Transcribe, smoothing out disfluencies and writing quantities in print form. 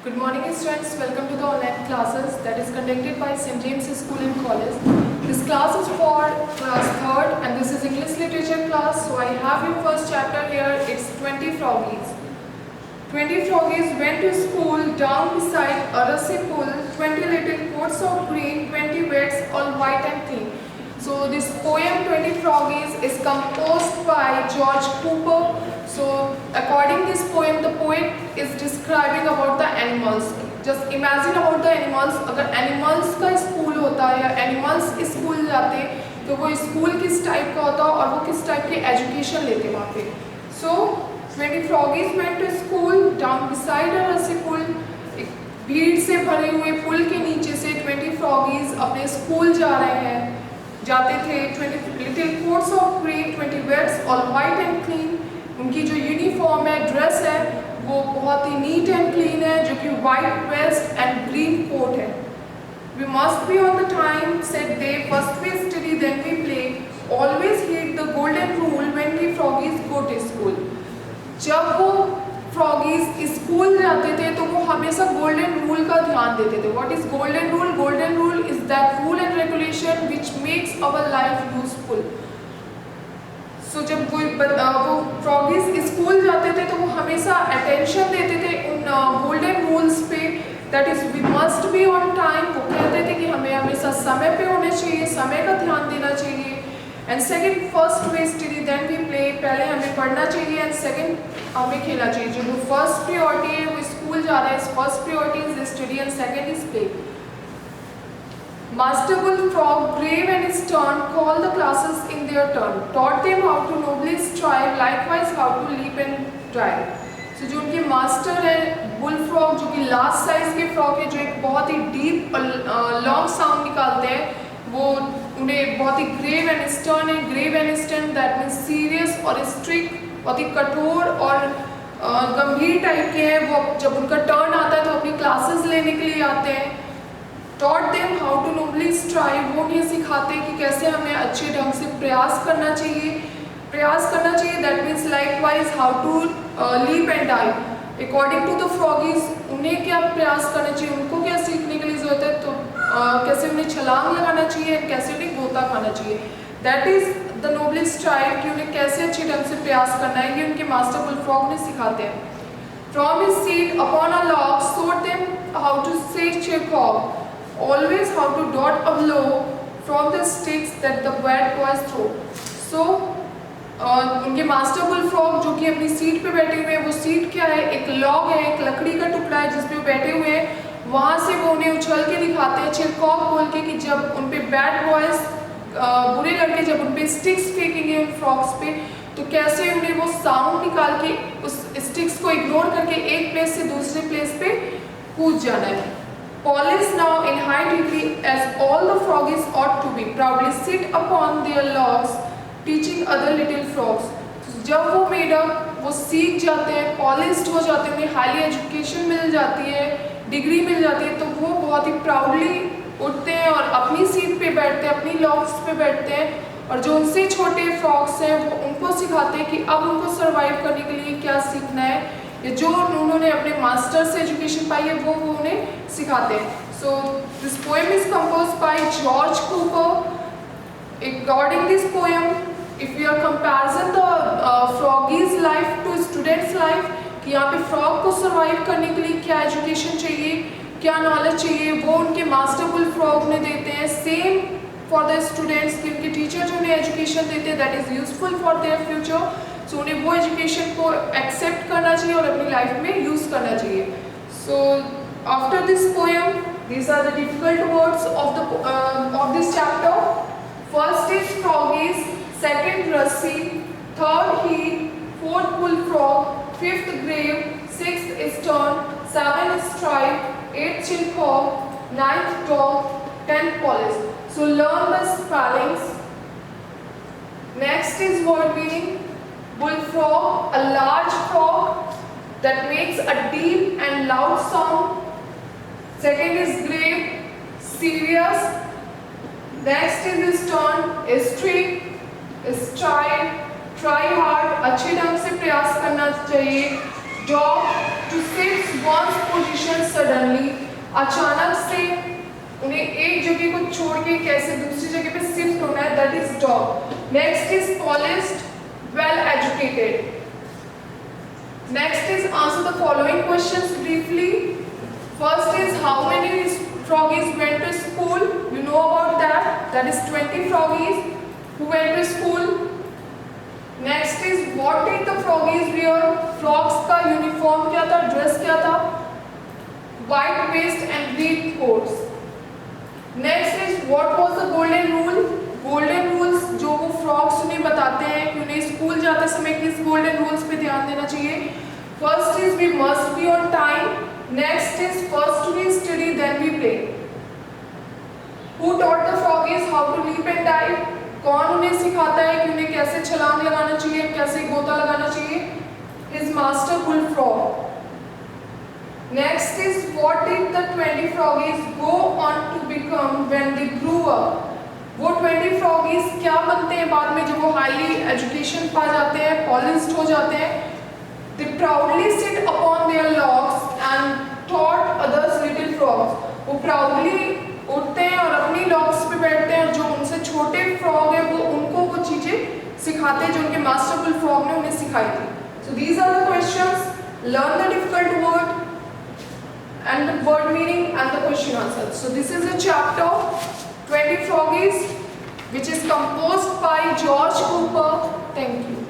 Good morning students, welcome to the online classes that is conducted by St. James School and College. This class is for class 3rd and this is English literature class. So I have your first chapter here, it's 20 froggies. 20 froggies went to school down beside a rusty pool, 20 little coats of green, 20 beds all white and clean. So this poem 20 froggies is composed by George Cooper. So according this poem, the poet is describing about the animals. Just imagine about the animals. अगर animals का school होता है या animals school जाते तो वो school किस type का होता और वो किस टाइप की एजुकेशन लेते वहाँ पे. So 20 froggies went to school down beside a rusty pool. एक भीड़ से भरे हुए पुल के नीचे से 20 froggies अपने स्कूल जाते थे. 20 little coats of green, 20 beds all white and clean. उनकी जो यूनिफॉर्म है, ड्रेस है, वो बहुत ही नीट एंड क्लीन है, जो कि white vest and green coat है. We must be on the time said they, first we study then we play, always heed the golden rule when we froggies go to school. जब वो फ्रॉगीज school जाते थे तो वो हमेशा golden rule का ध्यान देते थे. What is golden rule? Golden rule is that rule and regulation which makes our life useful. So जब कोई वो फ्रॉगीज स्कूल जाते थे तो वो हमेशा अटेंशन देते थे उन गोल्डन रूल्स पे. That is we must be on time. वो कहते थे कि हमें हमेशा समय पे होना चाहिए, समय का ध्यान देना चाहिए. And second, first we study then we play. पहले हमें पढ़ना चाहिए एंड सेकंड हमें खेलना चाहिए. जो फर्स्ट प्रायोरिटी है वो स्कूल जा रहा है, first priority is study and second is play. Master Bullfrog, grave and stern, called the classes in their turn, taught them how to nobly strive, likewise how to leap and dive. So जो उनके master है bullfrog, जो कि last size के frog है, जो एक बहुत ही डीप लॉन्ग साउंड निकालते हैं, वो उन्हें बहुत ही ग्रेव एंड स्टर्न है. Grave and stern that means serious और स्ट्रिक्ट, बहुत ही कठोर और गंभीर टाइप के हैं. वो जब उनका टर्न आता है तो अपनी क्लासेस लेने के लिए आते हैं. Taught them how to nobly strive. वो उन्हें सिखाते हैं कि कैसे हमें अच्छे ढंग से प्रयास करना चाहिए. That means likewise how to leap and dive. According to the froggies, उन्हें क्या प्रयास करना चाहिए, उनको क्या सीखने के लिए जरूरत है, तो कैसे उन्हें छलांग लगाना चाहिए, कैसे उन्हें गोता खाना चाहिए. That is the nobly strive, कि उन्हें कैसे अच्छे ढंग से प्रयास करना है, ये उनके मास्टर बुलफ्रॉग ने सिखाते हैं. From his seat upon a log, taught them how to say cheerful. Always how to dodge a blow from the sticks that the bad boys throw. So उनके मास्टर बुलफ्रॉग जो कि अपनी seat पे बैठे हुए हैं, वो सीट क्या है, एक लॉग है, एक लकड़ी का टुकड़ा है जिसपे वो बैठे हुए हैं. वहाँ से वो उन्हें उछल के दिखाते हैं चिरकॉक बोल के कि जब उन पे बैड बॉयज बुरे लड़के जब उन पे स्टिक्स फेंकेंगे उन फ्रॉग्स पे तो कैसे उन्हें वो साउंड निकाल के उस स्टिक्स को इग्नोर करके एक प्लेस से दूसरे प्लेस पे कूद जाना है. Polished now in high degree as all the froggies ought to be, proudly sit upon their logs, teaching other little frogs. जब वो मेडअप वो सीख जाते हैं, पॉलिश्ड हो जाते हैं, उन्हें हाईली एजुकेशन मिल जाती है, डिग्री मिल जाती है, तो वो बहुत ही प्राउडली उठते हैं और अपनी सीट पे बैठते हैं, अपनी लॉग्स पे बैठते हैं. और जो उनसे छोटे फ्रॉग्स हैं वो उनको सिखाते हैं कि अब उनको सर्वाइव करने के लिए क्या सीखना है, ये जो उन्होंने अपने मास्टर से एजुकेशन पाई है वो उन्हें सिखाते हैं. So this poem is composed by George Cooper. According this poem, if we are comparison the froggies life to students life, कि यहाँ पे फ्रॉग को सर्वाइव करने के लिए क्या एजुकेशन चाहिए, क्या नॉलेज चाहिए, वो उनके मास्टर बुलफ्रॉग ने देते हैं. सेम फॉर द स्टूडेंट्स कि उनके टीचर जो उन्हें एजुकेशन देते हैं that is useful for their future. So उन्हें वो एजुकेशन को एक्सेप्ट करना चाहिए और अपनी लाइफ में यूज़ करना चाहिए. So after this poem these are the difficult words of this chapter. First is froggies, second rusty, third heat, fourth bullfrog, fifth grave, sixth stern, seventh stripe, eighth chilcock, ninth dog, 10th polish. So learn the spellings. Next is word meaning. Bullfrog, a large frog that makes a deep and loud sound. Second is grave, serious. Next is stern, strict, strive, try hard, अच्छे ढंग से प्रयास करना चाहिए. Dog, to sit one's position suddenly, अचानक से उन्हें एक जगह को छोड़ के कैसे दूसरी जगह पे शिफ्ट होना है, that is dog. Next is polished, well educated. Next is answer the following questions briefly. First is how many froggies went to school? You know about that. That is 20 froggies who went to school. Next is what did the froggies wear? Frogs का uniform क्या था, dress क्या था? White waist and red coats. Next is what was the golden rule? Golden rules जो वो frogs उन्हें बताते हैं कि उन्हें स्कूल जाते समय किस golden rules पे ध्यान देना चाहिए. First is we must be on time. Next is first we study then we play. Who taught the froggies how to leap and dive? कौन उन्हें सिखाता है कि उन्हें कैसे छलांग लगाना चाहिए, कैसे गोता लगाना चाहिए? His master bullfrog. Next is what did the 20 froggies go on to become when they grew up? वो 20 froggies क्या बनते हैं बाद में जब वो हाईली एजुकेशन पा जाते हैं, पॉलिश्ड हो जाते हैं? They proudly sit upon their logs and taught others little frogs. वो proudly उठते हैं और अपनी logs पे बैठते हैं और जो उनसे छोटे frog हैं वो उनको वो चीजें सिखाते हैं जो उनके master bull frog ने उन्हें सिखाई थी. So these are the questions. Learn the difficult word and the word meaning and the question answers. So this is a chapter 20 froggies which is composed by George Cooper. Thank you.